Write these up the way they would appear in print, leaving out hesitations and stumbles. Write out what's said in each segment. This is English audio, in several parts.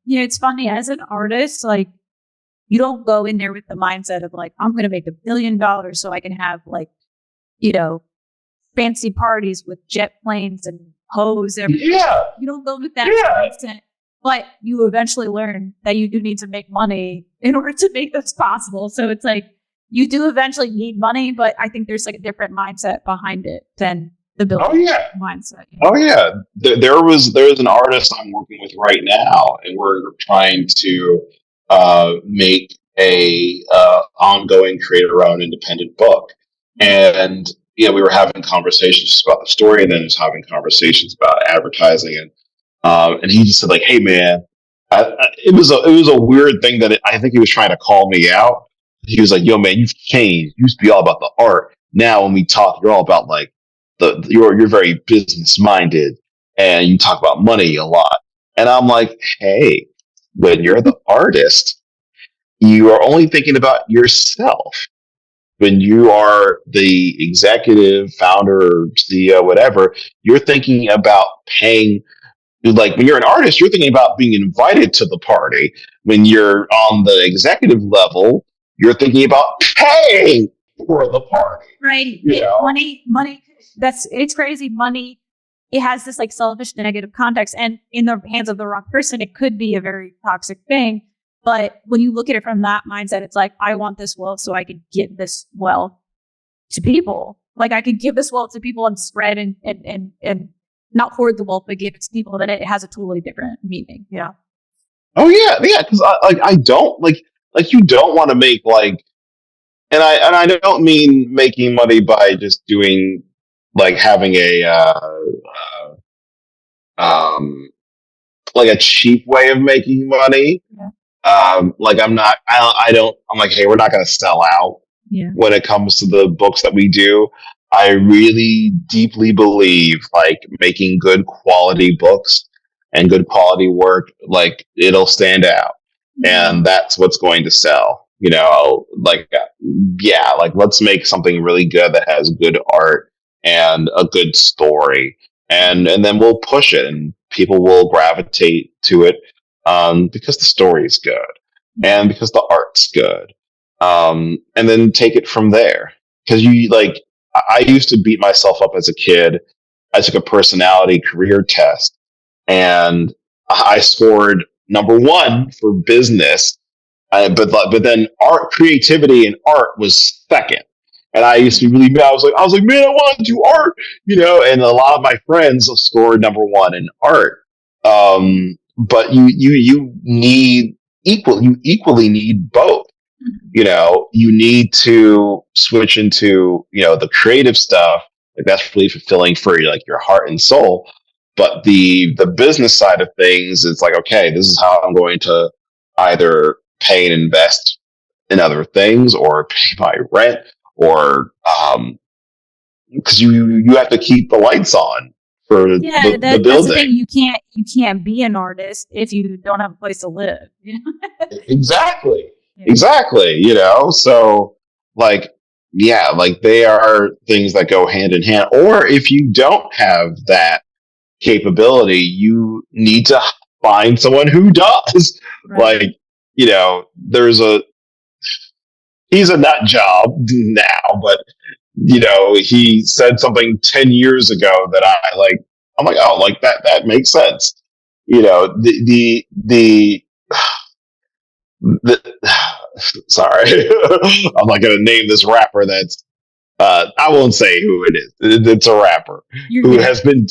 it's funny as an artist, like you don't go in there with the mindset of like, I'm going to make $1 billion so I can have like, fancy parties with jet planes and hoes. Yeah. You don't go with that mindset, but you eventually learn that you do need to make money in order to make this possible. So it's like, you do eventually need money, but I think there's like a different mindset behind it than the building mindset. Oh yeah. There's an artist I'm working with right now, and we're trying to make a ongoing creator-owned independent book. And we were having conversations about the story, and then just having conversations about advertising, and he just said like, "Hey man," it was a weird thing that I think he was trying to call me out. He was like, "Yo man, you've changed. You used to be all about the art. Now when we talk, you're all about like you're very business minded, and you talk about money a lot." And I'm like, "Hey, when you're the artist, you are only thinking about yourself. When you are the executive, founder, CEO, whatever, you're thinking about paying. Like when you're an artist, you're thinking about being invited to the party. When you're on the executive level, you're thinking about paying for the party." Right. Money. It's crazy. Money, it has this like selfish negative context, and in the hands of the wrong person, it could be a very toxic thing. But when you look at it from that mindset, it's like, I want this wealth so I could give this wealth to people. Like I could give this wealth to people and spread and not hoard the wealth, but give it to people. Then it has a totally different meaning. Yeah. Oh yeah. Because I don't like you don't want to make like, and I don't mean making money by just doing like having like a cheap way of making money. Yeah. I'm like, hey, we're not going to sell out when it comes to the books that we do. I really deeply believe like making good quality books and good quality work, like it'll stand out, and that's what's going to sell, like let's make something really good that has good art and a good story, and then we'll push it and people will gravitate to it. Because the story is good and because the art's good. And then take it from there. Because I used to beat myself up as a kid. I took a personality career test and I scored number 1 for business. But then creativity and art was second. And I used to be really mad. I was like, man, I want to do art, and a lot of my friends scored number 1 in art. But you equally need both. You need to switch into, the creative stuff. Like that's really fulfilling for your heart and soul. But the business side of things, it's like, okay, this is how I'm going to either pay and invest in other things or pay my rent or, because you have to keep the lights on. For the building. That's the thing. You can't be an artist if you don't have a place to live. Exactly. So like they are things that go hand in hand. Or if you don't have that capability, you need to find someone who does. Right. He's a nut job now, but he said something 10 years ago that I'm like, oh, like that makes sense. The sorry, I'm not going to name this rapper that's, I won't say who it is. It's a rapper who has been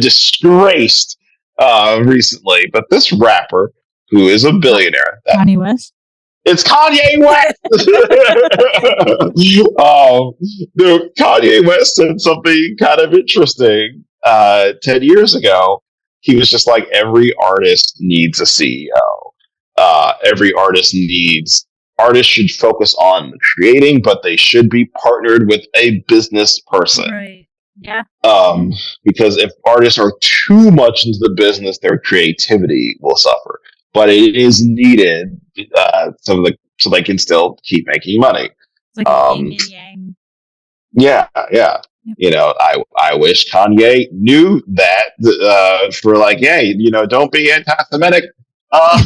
disgraced, recently, but this rapper who is a billionaire. Kanye West? It's Kanye West. Kanye West said something kind of interesting 10 years ago. He was just like, every artist needs a CEO. Artists should focus on creating, but they should be partnered with a business person. Right. Yeah. Because if artists are too much into the business, their creativity will suffer. But it is needed so they can still keep making money. It's like a yin and yang. Yeah. I wish Kanye knew that for like, hey, don't be anti-Semitic. Uh,